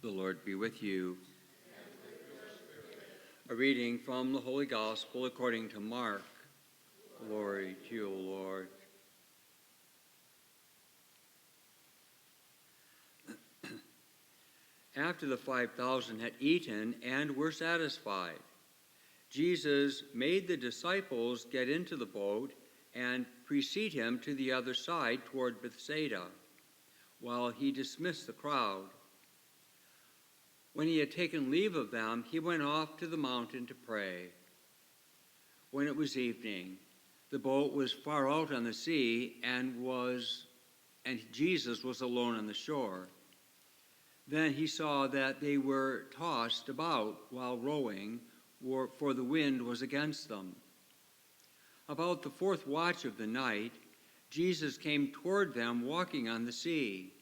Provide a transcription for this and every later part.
The Lord be with you. A reading from the Holy Gospel according to Mark. Glory to you, O Lord. After the 5,000 had eaten and were satisfied, Jesus made the disciples get into the boat and precede him to the other side toward Bethsaida, while he dismissed the crowd. When he had taken leave of them, he went off to the mountain to pray. When it was evening, the boat was far out on the sea, and Jesus was alone on the shore. Then he saw that they were tossed about while rowing, for the wind was against them. About the fourth watch of the night, Jesus came toward them walking on the sea.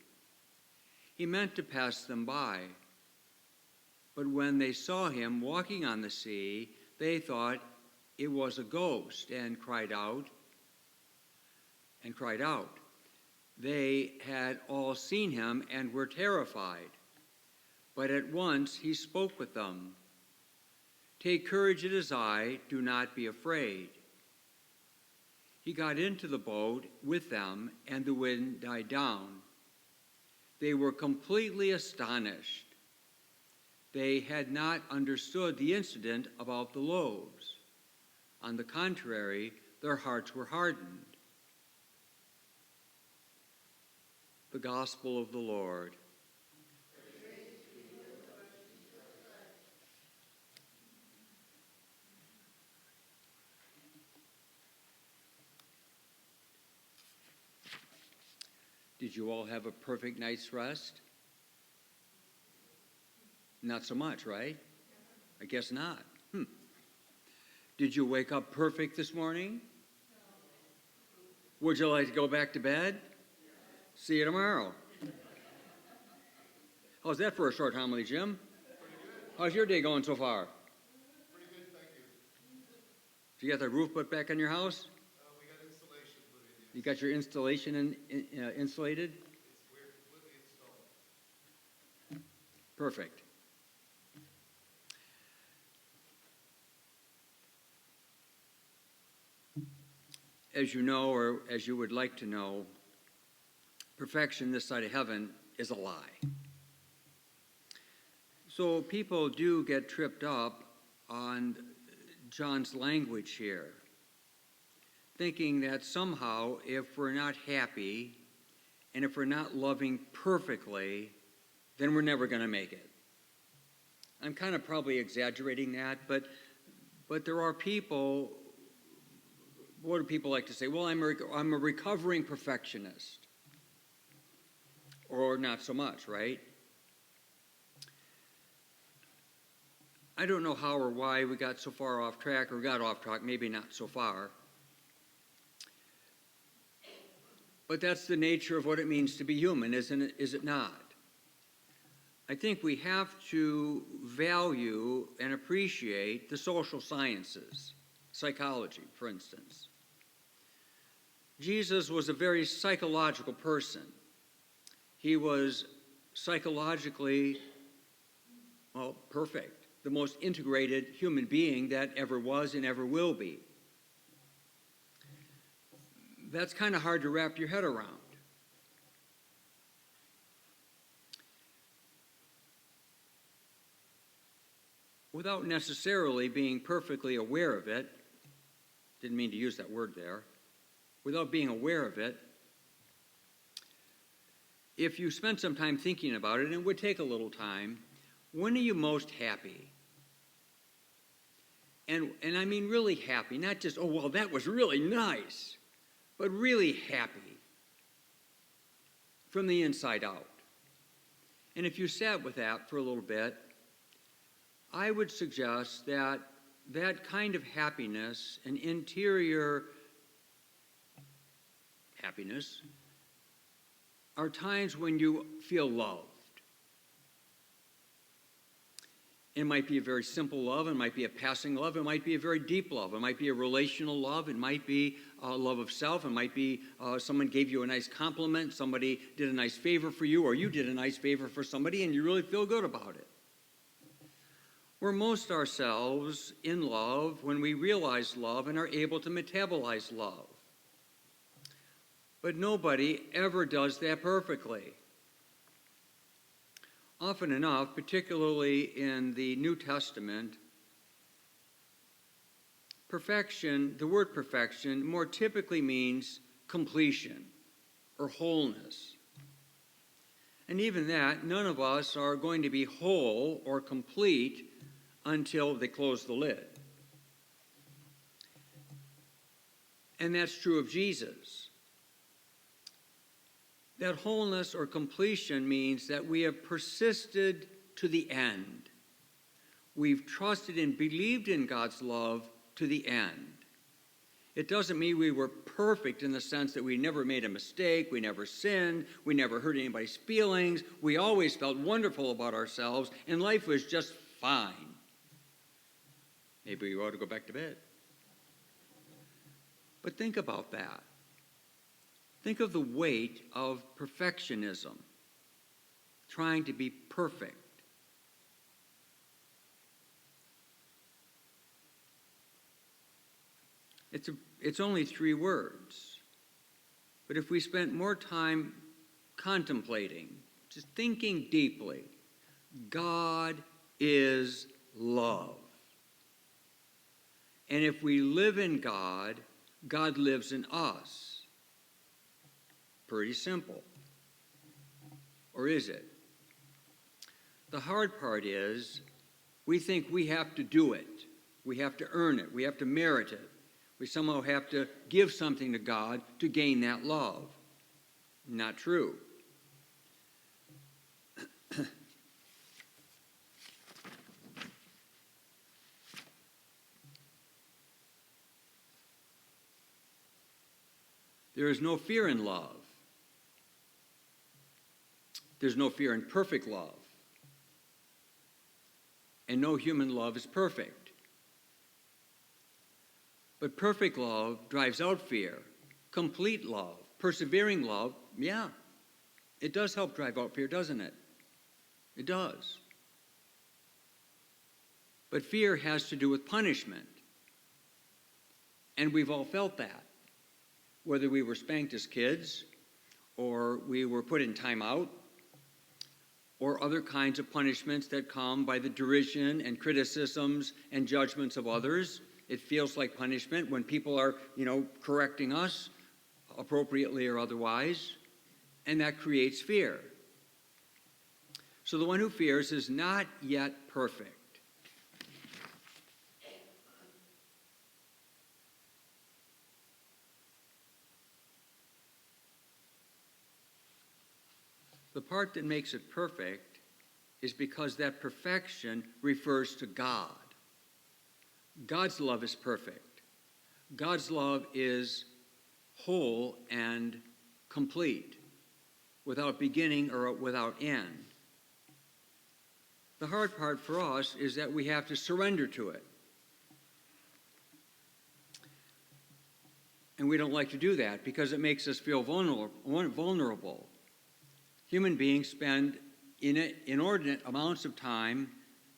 He meant to pass them by. But when they saw him walking on the sea, they thought it was a ghost and cried out. They had all seen him and were terrified. But at once he spoke with them. "Take courage, it is I, do not be afraid." He got into the boat with them, and the wind died down. They were completely astonished. They had not understood the incident about the loaves. On the contrary, their hearts were hardened. The Gospel of the Lord. Did you all have a perfect night's rest? Not so much, right? I guess not. Did you wake up perfect this morning? Would you like to go back to bed? See you tomorrow. How's that for a short homily, Jim? How's your day going so far? Pretty good, thank you. Did you get the roof put back on your house? We got installation put in, yes. You got your installation insulated? We're completely installed. Perfect. As you know, or as you would like to know, perfection this side of heaven is a lie. So people do get tripped up on John's language here, thinking that somehow if we're not happy and if we're not loving perfectly, then we're never going to make it. I'm kind of probably exaggerating that, but there are people. What do people like to say? Well, I'm a recovering perfectionist. Or not so much, right? I don't know how or why we got so far off track, or got off track, maybe not so far. But that's the nature of what it means to be human, isn't it? Is it not? I think we have to value and appreciate the social sciences, psychology, for instance. Jesus was a very psychological person. He was psychologically, perfect, the most integrated human being that ever was and ever will be. That's kind of hard to wrap your head around. Without necessarily being perfectly aware of it, didn't mean to use that word there, without being aware of it, if you spend some time thinking about it, and it would take a little time, when are you most happy? And I mean really happy, not just, oh, well, that was really nice, but really happy from the inside out. And if you sat with that for a little bit, I would suggest that that kind of happiness, an interior happiness, are times when you feel loved. It might be a very simple love. It might be a passing love. It might be a very deep love. It might be a relational love. It might be a love of self. It might be someone gave you a nice compliment. Somebody did a nice favor for you, or you did a nice favor for somebody, and you really feel good about it. We're most ourselves in love when we realize love and are able to metabolize love. But nobody ever does that perfectly. Often enough, particularly in the New Testament, perfection, the word perfection, more typically means completion or wholeness. And even that, none of us are going to be whole or complete until they close the lid. And that's true of Jesus. That wholeness or completion means that we have persisted to the end. We've trusted and believed in God's love to the end. It doesn't mean we were perfect in the sense that we never made a mistake, we never sinned, we never hurt anybody's feelings, we always felt wonderful about ourselves, and life was just fine. Maybe we ought to go back to bed. But think about that. Think of the weight of perfectionism, trying to be perfect. It's only 3 words. But if we spent more time contemplating, just thinking deeply, God is love. And if we live in God, God lives in us. Pretty simple. Or is it? The hard part is we think we have to do it. We have to earn it. We have to merit it. We somehow have to give something to God to gain that love. Not true. There is no fear in love. There's no fear in perfect love. And no human love is perfect. But perfect love drives out fear. Complete love, persevering love, yeah, it does help drive out fear, doesn't it? It does. But fear has to do with punishment. And we've all felt that. Whether we were spanked as kids, or we were put in timeout, or other kinds of punishments that come by the derision and criticisms and judgments of others. It feels like punishment when people are, correcting us, appropriately or otherwise, and that creates fear. So the one who fears is not yet perfect. The part that makes it perfect is because that perfection refers to God. God's love is perfect. God's love is whole and complete, without beginning or without end. The hard part for us is that we have to surrender to it. And we don't like to do that because it makes us feel vulnerable. Human beings spend inordinate amounts of time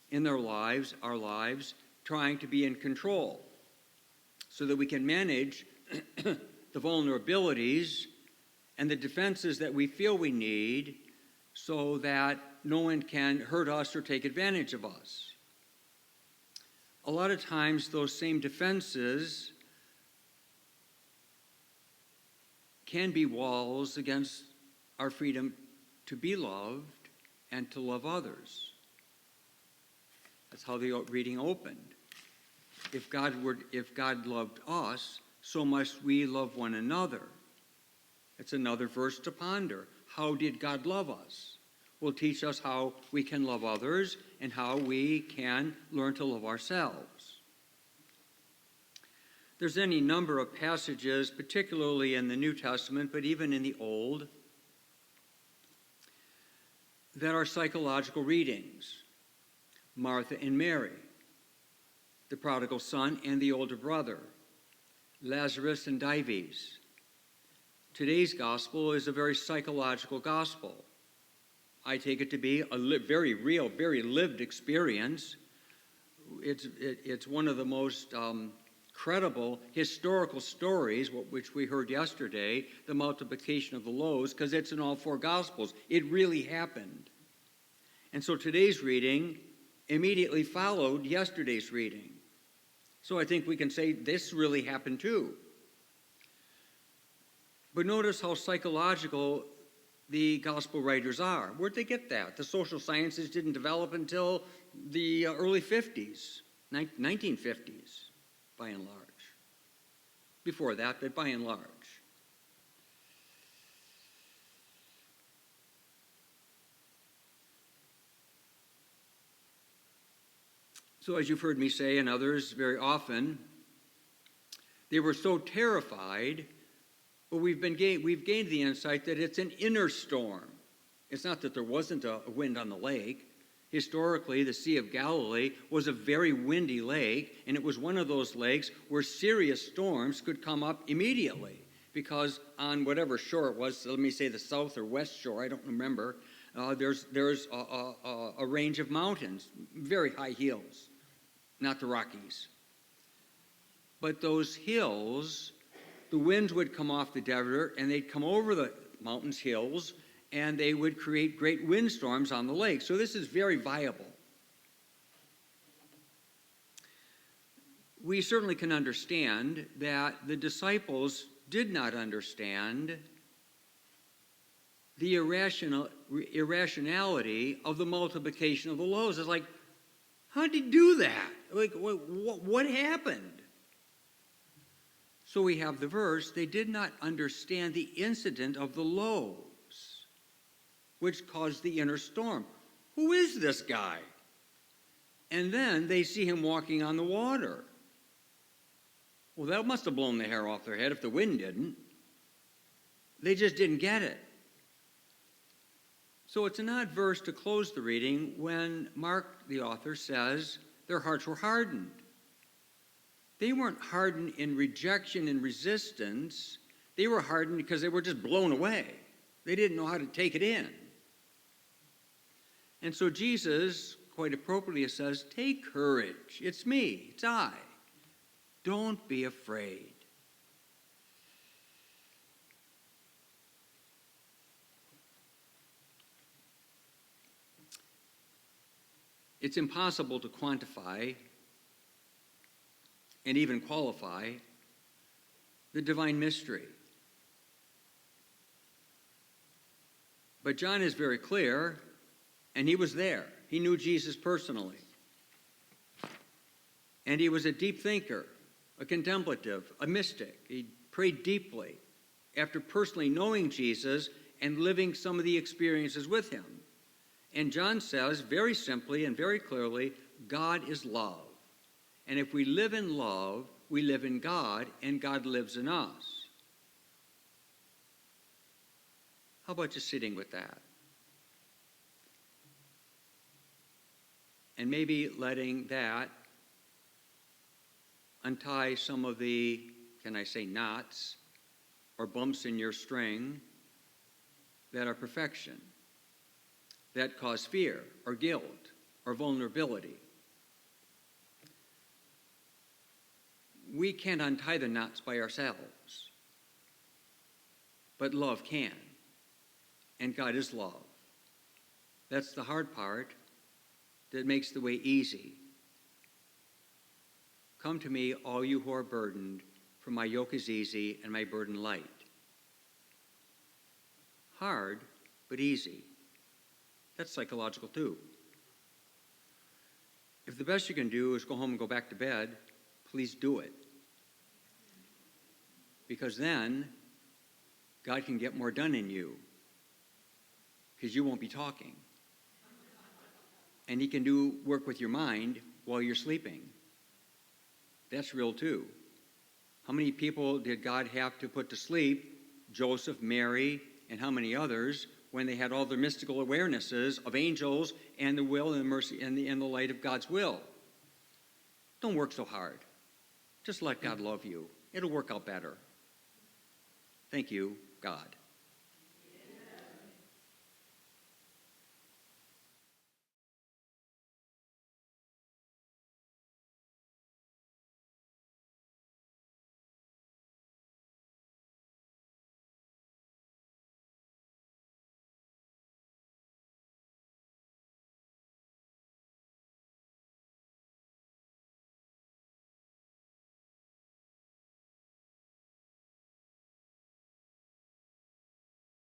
in their lives, our lives, trying to be in control so that we can manage the vulnerabilities and the defenses that we feel we need so that no one can hurt us or take advantage of us. A lot of times those same defenses can be walls against our freedom to be loved and to love others. That's how the reading opened. If God loved us, so must we love one another. It's another verse to ponder. How did God love us? Will teach us how we can love others and how we can learn to love ourselves. There's any number of passages, particularly in the New Testament, but even in the Old, that are psychological readings. Martha and Mary, the prodigal son and the older brother, Lazarus and Dives. Today's gospel is a very psychological gospel. I take it to be a very real, very lived experience. It's one of the most credible historical stories, which we heard yesterday, the multiplication of the loaves, because it's in all four Gospels. It really happened. And so today's reading immediately followed yesterday's reading. So I think we can say this really happened too. But notice how psychological the gospel writers are. Where'd they get that? The social sciences didn't develop until the early 50s, 1950s, by and large. Before that, but by and large. So as you've heard me say, and others very often, they were so terrified, but we've gained the insight that it's an inner storm. It's not that there wasn't a wind on the lake. Historically, the Sea of Galilee was a very windy lake, and it was one of those lakes where serious storms could come up immediately, because on whatever shore it was, let me say the south or west shore, I don't remember, there's a range of mountains, very high hills, not the Rockies. But those hills, the winds would come off the desert, and they'd come over the mountains, hills, and they would create great windstorms on the lake. So this is very viable. We certainly can understand that the disciples did not understand the irrationality of the multiplication of the loaves. It's like, how did he do that? Like, what happened? So we have the verse, they did not understand the incident of the loaves, which caused the inner storm. Who is this guy? And then they see him walking on the water. Well, that must have blown the hair off their head if the wind didn't. They just didn't get it. So it's an odd verse to close the reading when Mark, the author, says their hearts were hardened. They weren't hardened in rejection and resistance. They were hardened because they were just blown away. They didn't know how to take it in. And so Jesus, quite appropriately, says, take courage. It's me. It's I. Don't be afraid. It's impossible to quantify and even qualify the divine mystery. But John is very clear, and he was there. He knew Jesus personally. And he was a deep thinker, a contemplative, a mystic. He prayed deeply after personally knowing Jesus and living some of the experiences with him. And John says very simply and very clearly, God is love. And if we live in love, we live in God, and God lives in us. How about just sitting with that? And maybe letting that untie some of the, can I say, knots or bumps in your string that are perfection, that cause fear or guilt or vulnerability. We can't untie the knots by ourselves, but love can, and God is love. That's the hard part that makes the way easy. Come to me, all you who are burdened, for my yoke is easy and my burden light. Hard, but easy. That's psychological too. If the best you can do is go home and go back to bed, please do it. Because then God can get more done in you, because you won't be talking. And he can do work with your mind while you're sleeping. That's real too. How many people did God have to put to sleep? Joseph, Mary, and how many others when they had all their mystical awarenesses of angels and the will and the mercy and the light of God's will. Don't work so hard. Just let God love you. It'll work out better. Thank you, God.